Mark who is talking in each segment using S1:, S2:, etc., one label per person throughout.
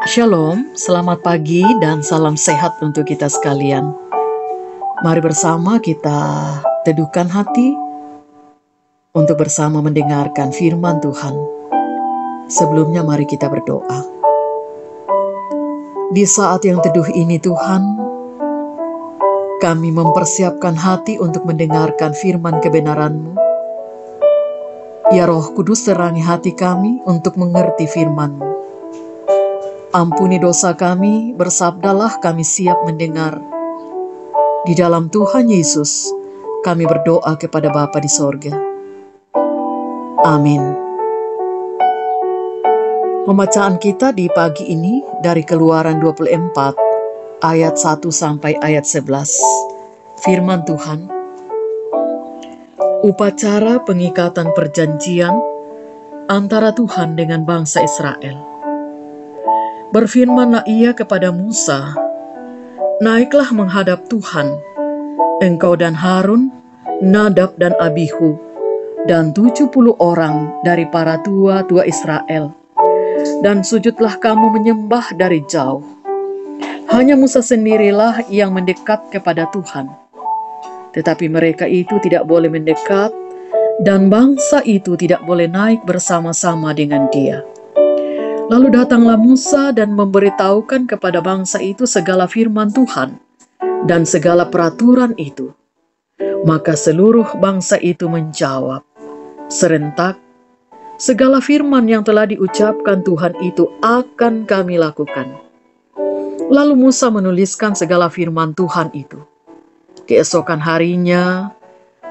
S1: Shalom, selamat pagi dan salam sehat untuk kita sekalian. Mari bersama kita teduhkan hati untuk bersama mendengarkan firman Tuhan. Sebelumnya mari kita berdoa. Di saat yang teduh ini Tuhan, kami mempersiapkan hati untuk mendengarkan firman kebenaran-Mu. Ya Roh Kudus, terangi hati kami untuk mengerti firman-Mu. Ampuni dosa kami, bersabdalah kami siap mendengar. Di dalam Tuhan Yesus, kami berdoa kepada Bapa di sorga. Amin. Pembacaan kita di pagi ini dari Keluaran 24, ayat 1 sampai ayat 11. Firman Tuhan. Upacara pengikatan perjanjian antara Tuhan dengan bangsa Israel. Berfirmanlah ia kepada Musa, "Naiklah menghadap Tuhan, engkau dan Harun, Nadab dan Abihu, dan 70 orang dari para tua-tua Israel. Dan sujudlah kamu menyembah dari jauh." Hanya Musa sendirilah yang mendekat kepada Tuhan. Tetapi mereka itu tidak boleh mendekat, dan bangsa itu tidak boleh naik bersama-sama dengan dia. Lalu datanglah Musa dan memberitahukan kepada bangsa itu segala firman Tuhan dan segala peraturan itu. Maka seluruh bangsa itu menjawab serentak, "Segala firman yang telah diucapkan Tuhan itu akan kami lakukan." Lalu Musa menuliskan segala firman Tuhan itu. Keesokan harinya,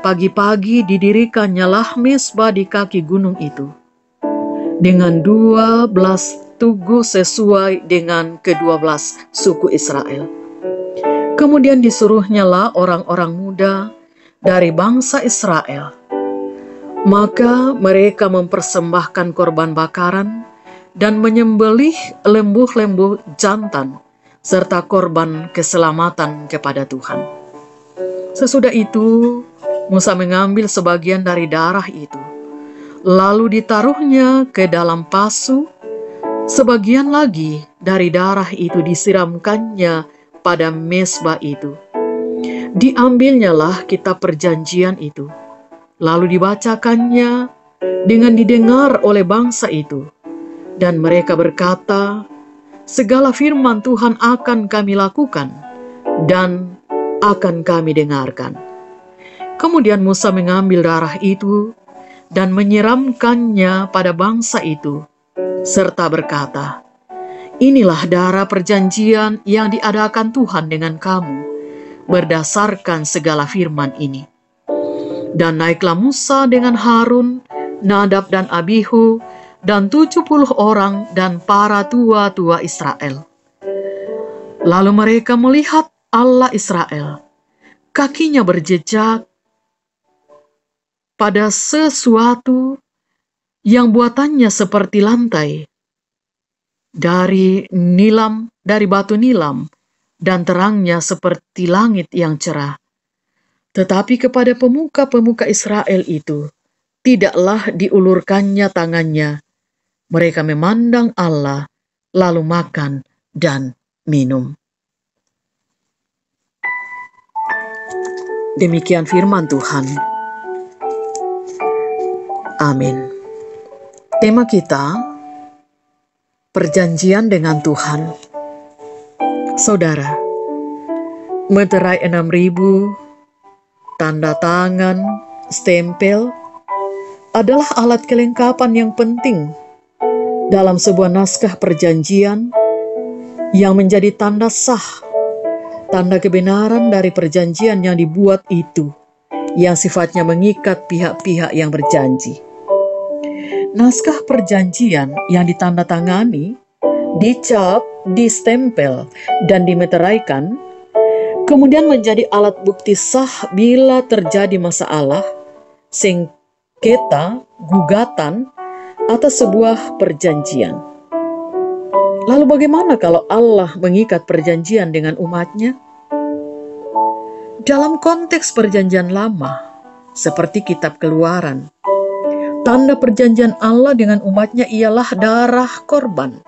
S1: pagi-pagi didirikannya lah mezbah di kaki gunung itu, dengan 12 tugu sesuai dengan ke-12 suku Israel. Kemudian disuruhnyalah orang-orang muda dari bangsa Israel. Maka mereka mempersembahkan korban bakaran dan menyembelih lembu-lembu jantan serta korban keselamatan kepada Tuhan. Sesudah itu, Musa mengambil sebagian dari darah itu, lalu ditaruhnya ke dalam pasu. Sebagian lagi dari darah itu disiramkannya pada mezbah itu. Diambilnyalah kitab perjanjian itu, lalu dibacakannya dengan didengar oleh bangsa itu. Dan mereka berkata, "Segala firman Tuhan akan kami lakukan dan akan kami dengarkan." Kemudian Musa mengambil darah itu dan menyiramkannya pada bangsa itu, serta berkata, "Inilah darah perjanjian yang diadakan Tuhan dengan kamu, berdasarkan segala firman ini." Dan naiklah Musa dengan Harun, Nadab dan Abihu, dan 70 orang dan para tua-tua Israel. Lalu mereka melihat Allah Israel, kakinya berjejak pada sesuatu yang buatannya seperti lantai dari batu nilam, dan terangnya seperti langit yang cerah. Tetapi kepada pemuka-pemuka Israel itu tidaklah diulurkannya tangannya. Mereka memandang Allah, lalu makan dan minum. Demikian firman Tuhan. Amin. Tema kita, perjanjian dengan Tuhan. Saudara, meterai 6.000, tanda tangan, stempel adalah alat kelengkapan yang penting dalam sebuah naskah perjanjian yang menjadi tanda sah, tanda kebenaran dari perjanjian yang dibuat itu, yang sifatnya mengikat pihak-pihak yang berjanji. Naskah perjanjian yang ditandatangani, dicap, distempel, dan dimeteraikan, kemudian menjadi alat bukti sah bila terjadi masalah, sengketa, gugatan, atas sebuah perjanjian. Lalu bagaimana kalau Allah mengikat perjanjian dengan umatnya? Dalam konteks perjanjian lama, seperti kitab Keluaran, tanda perjanjian Allah dengan umatnya ialah darah korban.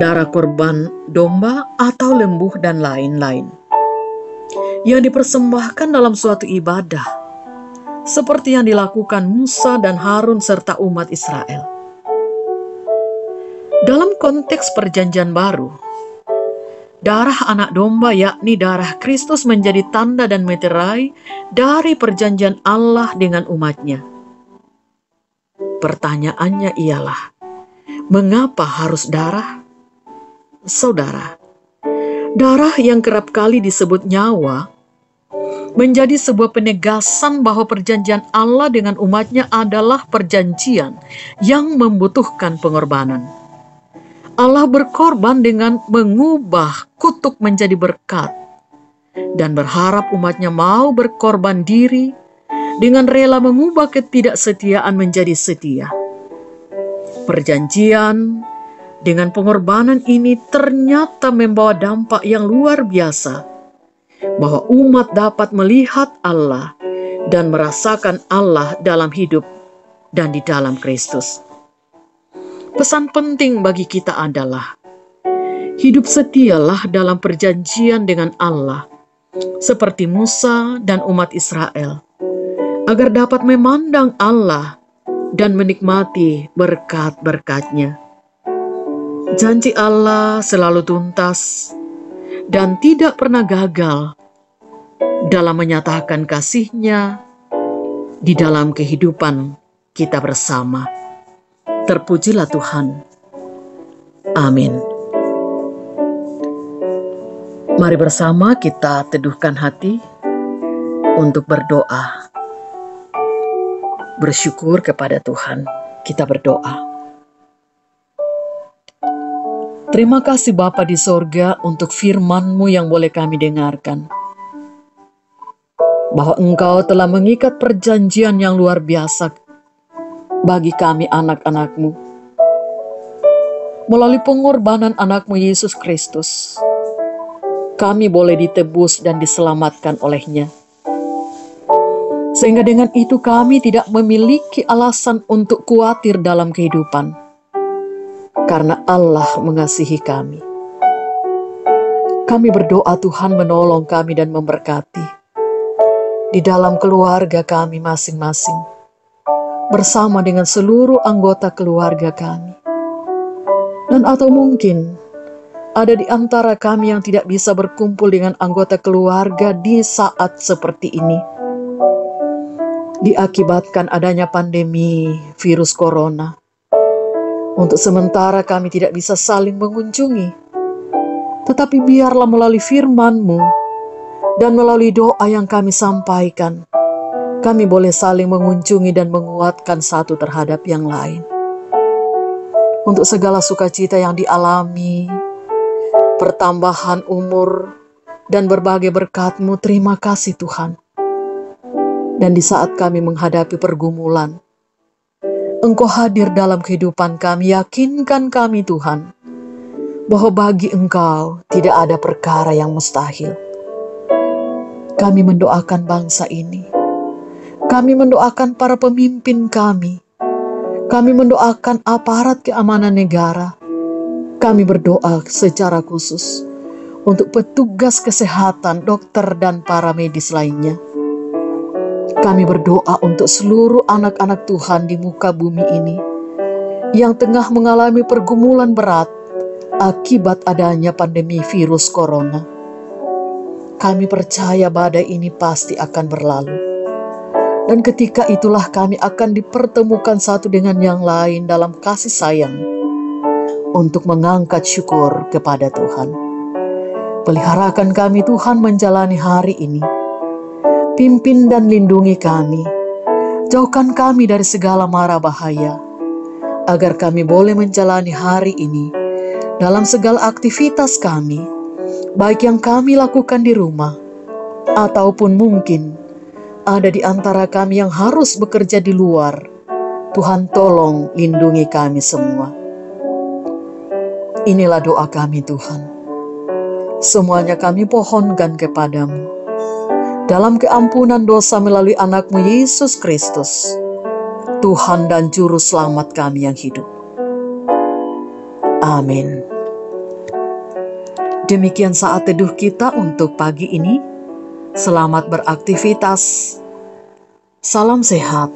S1: darah korban domba atau lembu dan lain-lain, yang dipersembahkan dalam suatu ibadah, seperti yang dilakukan Musa dan Harun serta umat Israel. Dalam konteks perjanjian baru, darah anak domba yakni darah Kristus menjadi tanda dan meterai dari perjanjian Allah dengan umatnya. Pertanyaannya ialah, mengapa harus darah? Saudara, darah yang kerap kali disebut nyawa menjadi sebuah penegasan bahwa perjanjian Allah dengan umatnya adalah perjanjian yang membutuhkan pengorbanan. Allah berkorban dengan mengubah kutuk menjadi berkat dan berharap umatnya mau berkorban diri dengan rela mengubah ketidaksetiaan menjadi setia. Perjanjian dengan pengorbanan ini ternyata membawa dampak yang luar biasa, bahwa umat dapat melihat Allah dan merasakan Allah dalam hidup dan di dalam Kristus. Pesan penting bagi kita adalah, hidup setialah dalam perjanjian dengan Allah, seperti Musa dan umat Israel, agar dapat memandang Allah dan menikmati berkat-berkat-Nya. Janji Allah selalu tuntas dan tidak pernah gagal dalam menyatakan kasih-Nya di dalam kehidupan kita bersama. Terpujilah Tuhan. Amin. Mari bersama kita teduhkan hati untuk berdoa. Bersyukur kepada Tuhan. Kita berdoa. Terima kasih Bapa di sorga untuk firman-Mu yang boleh kami dengarkan. Bahwa Engkau telah mengikat perjanjian yang luar biasa bagi kami anak-anak-Mu. Melalui pengorbanan anak-Mu Yesus Kristus, kami boleh ditebus dan diselamatkan oleh-Nya. Sehingga dengan itu kami tidak memiliki alasan untuk khawatir dalam kehidupan, karena Allah mengasihi kami. Kami berdoa Tuhan menolong kami dan memberkati di dalam keluarga kami masing-masing, bersama dengan seluruh anggota keluarga kami. Dan atau mungkin ada di antara kami yang tidak bisa berkumpul dengan anggota keluarga di saat seperti ini, diakibatkan adanya pandemi virus corona. Untuk sementara kami tidak bisa saling mengunjungi, tetapi biarlah melalui firman-Mu dan melalui doa yang kami sampaikan, kami boleh saling mengunjungi dan menguatkan satu terhadap yang lain. Untuk segala sukacita yang dialami, pertambahan umur, dan berbagai berkat-Mu, terima kasih Tuhan. Dan di saat kami menghadapi pergumulan, Engkau hadir dalam kehidupan kami. Yakinkan kami Tuhan, bahwa bagi Engkau tidak ada perkara yang mustahil. Kami mendoakan bangsa ini. Kami mendoakan para pemimpin kami. Kami mendoakan aparat keamanan negara. Kami berdoa secara khusus untuk petugas kesehatan, dokter, dan para medis lainnya. Kami berdoa untuk seluruh anak-anak Tuhan di muka bumi ini yang tengah mengalami pergumulan berat akibat adanya pandemi virus corona. Kami percaya badai ini pasti akan berlalu. Dan ketika itulah kami akan dipertemukan satu dengan yang lain dalam kasih sayang untuk mengangkat syukur kepada Tuhan. Peliharakan kami Tuhan menjalani hari ini. Pimpin dan lindungi kami. Jauhkan kami dari segala mara bahaya, agar kami boleh menjalani hari ini dalam segala aktivitas kami, baik yang kami lakukan di rumah, ataupun mungkin ada di antara kami yang harus bekerja di luar. Tuhan tolong lindungi kami semua. Inilah doa kami Tuhan. Semuanya kami pohonkan kepadamu, dalam keampunan dosa melalui anak-Mu Yesus Kristus, Tuhan dan Juru Selamat kami yang hidup. Amin. Demikian saat teduh kita untuk pagi ini. Selamat beraktivitas. Salam sehat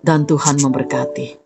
S1: dan Tuhan memberkati.